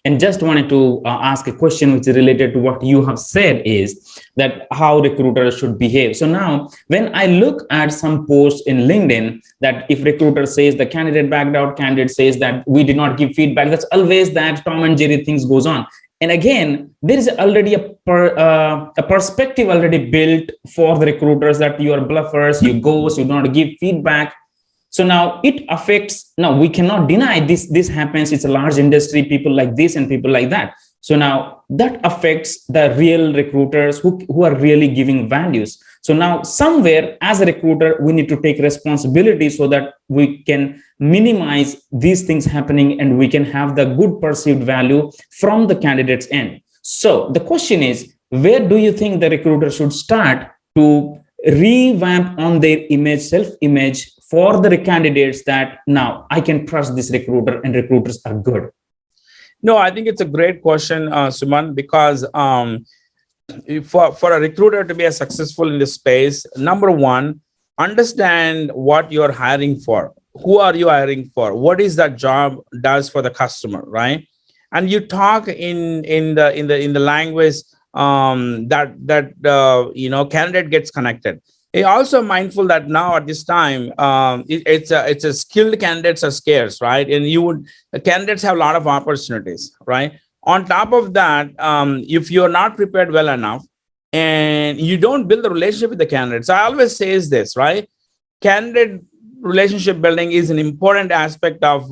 and just wanted to ask a question which is related to what you have said, is that how recruiters should behave. So now when I look at some posts in LinkedIn, that if recruiter says the candidate backed out, candidate says that we did not give feedback, that's always that Tom and Jerry things goes on. And again, there is already a perspective already built for the recruiters that you are bluffers, you ghost, you don't give feedback. So now it affects. Now we cannot deny this happens. It's a large industry, people like this and people like that. So now that affects the real recruiters who are really giving values. So now somewhere as a recruiter, we need to take responsibility so that we can minimize these things happening and we can have the good perceived value from the candidate's end. So the question is, where do you think the recruiter should start to revamp on their image, self-image for the candidates, that now I can trust this recruiter and recruiters are good? No, I think it's a great question, Suman, because for a recruiter to be a successful in this space, number one, understand what you're hiring for. Who are you hiring for? What is that job does for the customer, right? And you talk in the language that candidate gets connected. Also mindful that now at this time, it's a skilled candidates are scarce, right? And candidates have a lot of opportunities, right? On top of that, if you're not prepared well enough and you don't build a relationship with the candidates, I always say this, right? Candidate relationship building is an important aspect of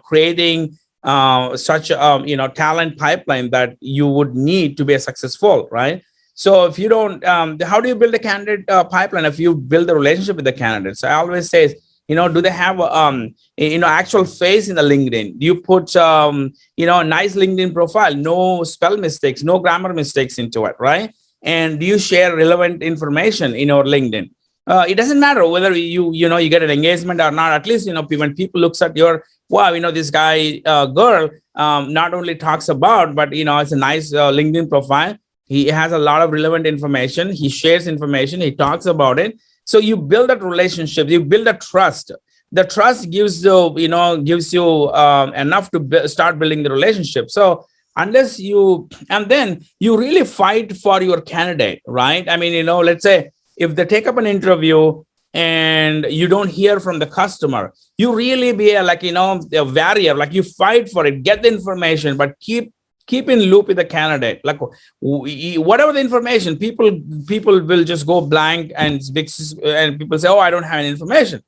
creating such a talent pipeline that you would need to be a successful, right? So if you don't, how do you build a candidate pipeline? If you build a relationship with the candidates, I always say, do they have actual face in the LinkedIn? Do you put a nice LinkedIn profile, no spell mistakes, no grammar mistakes into it, right? And do you share relevant information in your LinkedIn? It doesn't matter whether you get an engagement or not. At least when people looks at your, wow, this guy girl not only talks about, but it's a nice LinkedIn profile. He has a lot of relevant information. He shares information. He talks about it. So you build that relationship. You build a trust. The trust gives you enough to start building the relationship. So unless and then you really fight for your candidate, right? I mean, let's say if they take up an interview and you don't hear from the customer, you really be a warrior. Like you fight for it, get the information, but keep in loop with the candidate. Like whatever the information, people will just go blank and people say, oh, I don't have any information.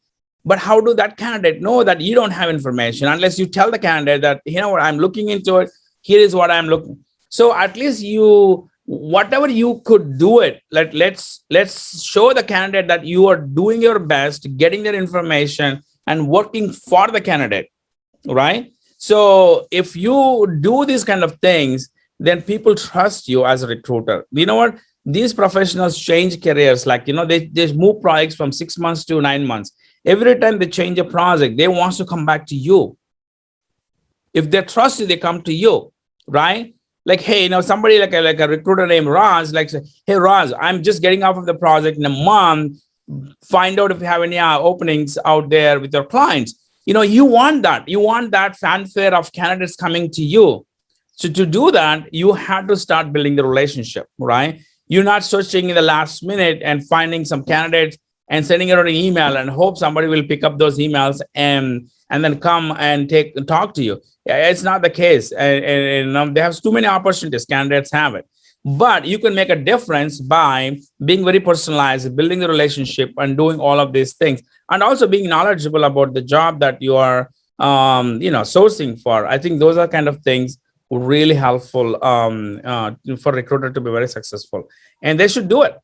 But how do that candidate know that you don't have information unless you tell the candidate that, what, I'm looking into it. Here is what I'm looking. So at least whatever you could do it, let's show the candidate that you are doing your best, getting their information and working for the candidate, right? So if you do these kind of things, then people trust you as a recruiter. You know what? These professionals change careers. Like, they move projects from 6 months to 9 months. Every time they change a project, they want to come back to you. If they trust you, they come to you, right? Like, hey, somebody like a recruiter named Raz, like, hey, Raz, I'm just getting off of the project in a month. Find out if you have any openings out there with your clients. You want that fanfare of candidates coming to you. So to do that, you have to start building the relationship, right? You're not searching in the last minute and finding some candidates and sending out an email and hope somebody will pick up those emails and then come and talk to you. It's not the case. And they have too many opportunities. Candidates have it. But you can make a difference by being very personalized, building the relationship and doing all of these things. And also being knowledgeable about the job that you are, sourcing for. I think those are kind of things really helpful for recruiter to be very successful. And they should do it.